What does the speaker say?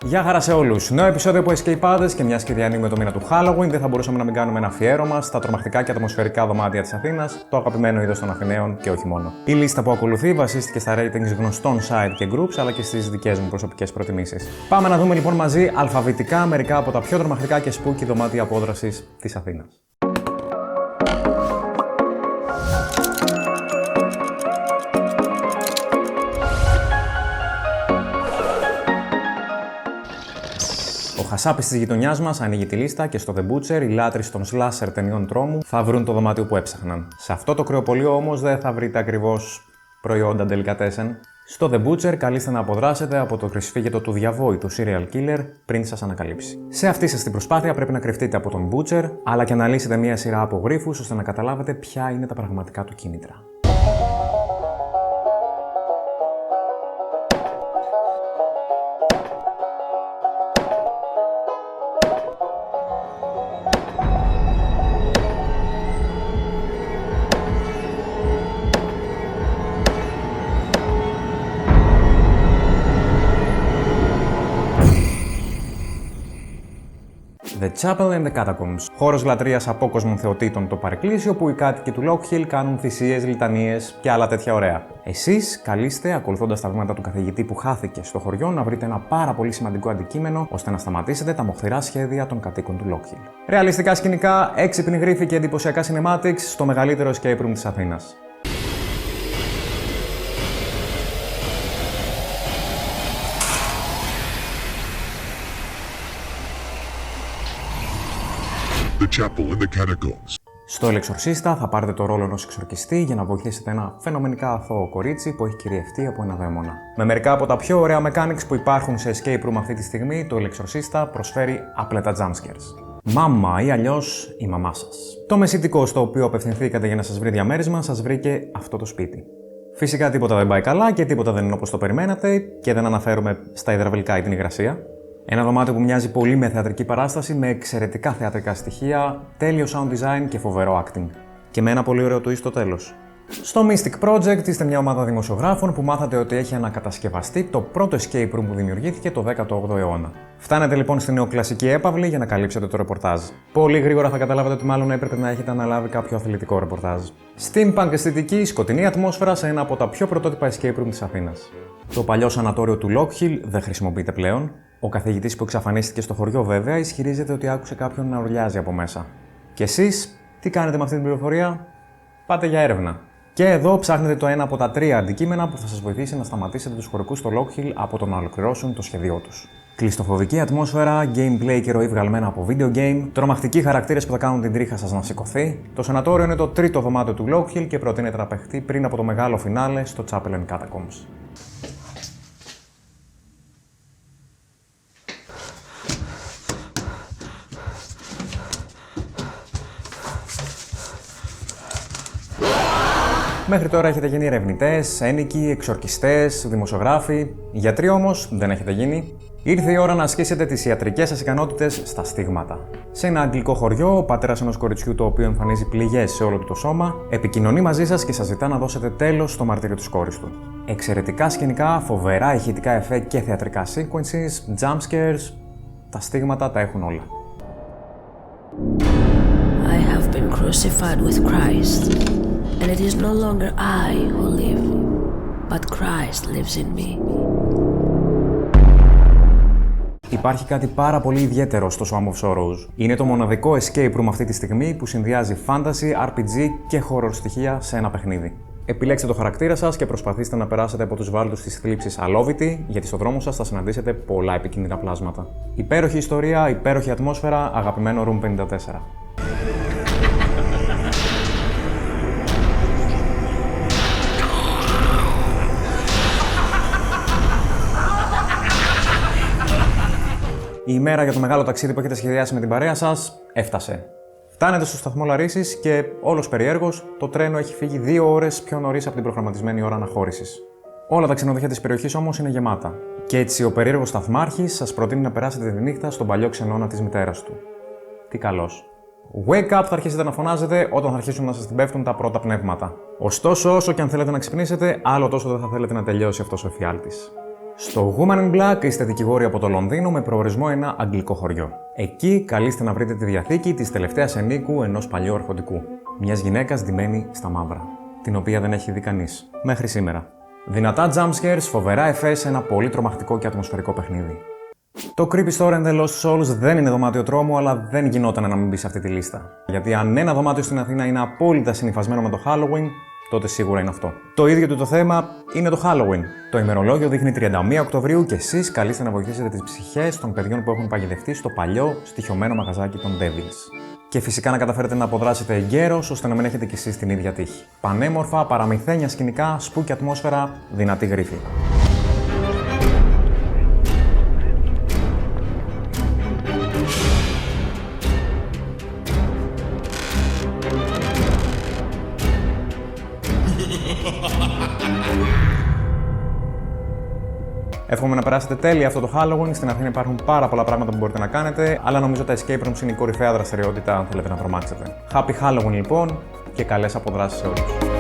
Γεια χαρά σε όλους. Νέο επεισόδιο από Escape Padres και μιας και διανύουμε το μήνα του Halloween, δεν θα μπορούσαμε να μην κάνουμε ένα αφιέρωμα στα τρομακτικά και ατμοσφαιρικά δωμάτια της Αθήνας, το αγαπημένο είδος των Αθηναίων και όχι μόνο. Η λίστα που ακολουθεί βασίστηκε στα ratings γνωστών site και groups αλλά και στις δικές μου προσωπικές προτιμήσεις. Πάμε να δούμε λοιπόν μαζί αλφαβητικά μερικά από τα πιο τρομακτικά και spooky δωμάτια απόδρασης της Αθήνας. Ο χασάπης της γειτονιάς μας ανοίγει τη λίστα και στο The Butcher οι λάτρεις των slasher ταινιών τρόμου θα βρουν το δωμάτιο που έψαχναν. Σε αυτό το κρεοπωλείο όμως δεν θα βρείτε ακριβώς προϊόντα delicatessen. Στο The Butcher καλείστε να αποδράσετε από το κρυσφύγετο του διαβόητου serial killer πριν σας ανακαλύψει. Σε αυτή σας την προσπάθεια πρέπει να κρυφτείτε από τον Butcher, αλλά και να λύσετε μία σειρά από γρίφους ώστε να καταλάβετε ποια είναι τα πραγματικά του κίνητρα. The Chapel and the Catacombs. Χώρος λατρείας απόκοσμων θεοτήτων το παρεκκλήσιο που οι κάτοικοι του Lock Hill κάνουν θυσίες, λιτανίες και άλλα τέτοια ωραία. Εσείς καλείστε, ακολουθώντας τα βήματα του καθηγητή που χάθηκε στο χωριό, να βρείτε ένα πάρα πολύ σημαντικό αντικείμενο ώστε να σταματήσετε τα μοχθηρά σχέδια των κατοίκων του Lock Hill. Ρεαλιστικά σκηνικά, έξυπνη γρίφη και εντυπωσιακά cinematics στο μεγαλύτερο escape room της Αθήνας. The Chapel and the Catacombs. Στο Ελεξορσίστα θα πάρετε το ρόλο ενός εξορκιστή για να βοηθήσετε ένα φαινομενικά αθώο κορίτσι που έχει κυριευτεί από ένα δαίμονα. Με μερικά από τα πιο ωραία mechanics που υπάρχουν σε escape room αυτή τη στιγμή, το Ελεξορσίστα προσφέρει άπλετα jumpscares. Μάμα ή αλλιώς η μαμά σας. Το μεσητικό στο οποίο απευθυνθήκατε για να σας βρει διαμέρισμα σας βρήκε αυτό το σπίτι. Φυσικά τίποτα δεν πάει καλά και τίποτα δεν είναι όπως το περιμένατε και δεν αναφέρομαι στα υδραυλικά ή την υγρασία. Ένα δωμάτιο που μοιάζει πολύ με θεατρική παράσταση με εξαιρετικά θεατρικά στοιχεία, τέλειο sound design και φοβερό acting. Και με ένα πολύ ωραίο twist στο τέλος. Στο Mystic Project είστε μια ομάδα δημοσιογράφων που μάθατε ότι έχει ανακατασκευαστεί το πρώτο escape room που δημιουργήθηκε το 18ο αιώνα. Φτάνετε λοιπόν στην νεοκλασική έπαυλη για να καλύψετε το ρεπορτάζ. Πολύ γρήγορα θα καταλάβετε ότι μάλλον έπρεπε να έχετε αναλάβει κάποιο αθλητικό ρεπορτάζ. Steampunk αισθητική, σκοτεινή ατμόσφαιρα σε ένα από τα πιο πρωτότυπα escape room της Αθήνας. Το παλιό σανατόριο του Lock Hill δεν χρησιμοποιείται πλέον. Ο καθηγητής που εξαφανίστηκε στο χωριό βέβαια ισχυρίζεται ότι άκουσε κάποιον να ουρλιάζει από μέσα. Και εσείς, τι κάνετε με αυτή την πληροφορία? Πάτε για έρευνα. Και εδώ ψάχνετε το ένα από τα τρία αντικείμενα που θα σας βοηθήσει να σταματήσετε τους χωρικούς στο Lock Hill από το να ολοκληρώσουν το σχέδιό τους. Κλειστοφοβική ατμόσφαιρα, gameplay και ροή βγαλμένα από video game, τρομακτικοί χαρακτήρες που θα κάνουν την τρίχα σας να σηκωθεί. Το σανατόριο είναι το τρίτο δωμάτιο του Lock Hill και προτείνεται να παιχτεί πριν από το μεγάλο φινάλε στο Chapel and Catacombs. Μέχρι τώρα έχετε γίνει ερευνητές, ένικοι, εξορκιστές, δημοσιογράφοι. Γιατροί όμως δεν έχετε γίνει. Ήρθε η ώρα να ασκήσετε τις ιατρικές σας ικανότητες στα στίγματα. Σε ένα αγγλικό χωριό, ο πατέρας ενός κοριτσιού το οποίο εμφανίζει πληγές σε όλο του το σώμα, επικοινωνεί μαζί σας και σας ζητά να δώσετε τέλος στο μαρτύριο της κόρης του. Εξαιρετικά σκηνικά, φοβερά ηχητικά εφέ και θεατρικά sequences, jump scares, τα στίγματα τα έχουν όλα. I have been crucified with Christ. And it is no longer I who live, but Christ lives in me. Υπάρχει κάτι πάρα πολύ ιδιαίτερο στο Swamp of Sorrows. Είναι το μοναδικό escape room αυτή τη στιγμή που συνδυάζει fantasy, RPG και horror στοιχεία σε ένα παιχνίδι. Επιλέξτε το χαρακτήρα σας και προσπαθήστε να περάσετε από τους βάλτους της θλίψης αλόβητοι, γιατί στο δρόμο σας θα συναντήσετε πολλά επικίνδυνα πλάσματα. Υπέροχη ιστορία, υπέροχη ατμόσφαιρα, αγαπημένο Room 54. Η ημέρα για το μεγάλο ταξίδι που έχετε σχεδιάσει με την παρέα σας έφτασε. Φτάνετε στο σταθμό Λαρίσης και, όλος περιέργως, το τρένο έχει φύγει 2 ώρες πιο νωρίς από την προγραμματισμένη ώρα αναχώρησης. Όλα τα ξενοδοχεία της περιοχής όμως είναι γεμάτα. Και έτσι ο περίεργος σταθμάρχης σας προτείνει να περάσετε τη νύχτα στον παλιό ξενώνα της μητέρας του. Τι καλός. Wake up θα αρχίσετε να φωνάζετε όταν θα αρχίσουν να σας την πέφτουν τα πρώτα πνεύματα. Ωστόσο, όσο και αν θέλετε να ξυπνήσετε, άλλο τόσο δεν θα θέλετε να τελειώσει αυτός ο εφιάλτης. Στο Woman in Black είστε δικηγόροι από το Λονδίνο με προορισμό ένα αγγλικό χωριό. Εκεί καλείστε να βρείτε τη διαθήκη της τελευταίας ενίκου ενός παλιού αρχοντικού. Μιας γυναίκας ντυμένη στα μαύρα, την οποία δεν έχει δει κανείς. Μέχρι σήμερα. Δυνατά jumpscares, φοβερά εφέ σε ένα πολύ τρομακτικό και ατμοσφαιρικό παιχνίδι. Το Creepy Store and the Lost Souls δεν είναι δωμάτιο τρόμου, αλλά δεν γινόταν να μην μπει σε αυτή τη λίστα. Γιατί αν ένα δωμάτιο στην Αθήνα είναι απόλυτα συνυφασμένο με το Halloween, τότε σίγουρα είναι αυτό. Το ίδιο του το θέμα είναι το Halloween. Το ημερολόγιο δείχνει 31 Οκτωβρίου και εσείς καλείστε να βοηθήσετε τις ψυχές των παιδιών που έχουν παγιδευτεί στο παλιό, στοιχειωμένο μαγαζάκι των Devils. Και φυσικά να καταφέρετε να αποδράσετε εγκαίρως ώστε να μην έχετε κι εσείς την ίδια τύχη. Πανέμορφα, παραμυθένια σκηνικά, σπούκι ατμόσφαιρα, δυνατή γρίφη. Εύχομαι να περάσετε τέλεια αυτό το Halloween. Στην Αθήνα υπάρχουν πάρα πολλά πράγματα που μπορείτε να κάνετε, αλλά νομίζω τα escape rooms είναι η κορυφαία δραστηριότητα αν θέλετε να τρομάξετε. Happy Halloween λοιπόν και καλές αποδράσεις σε όλους.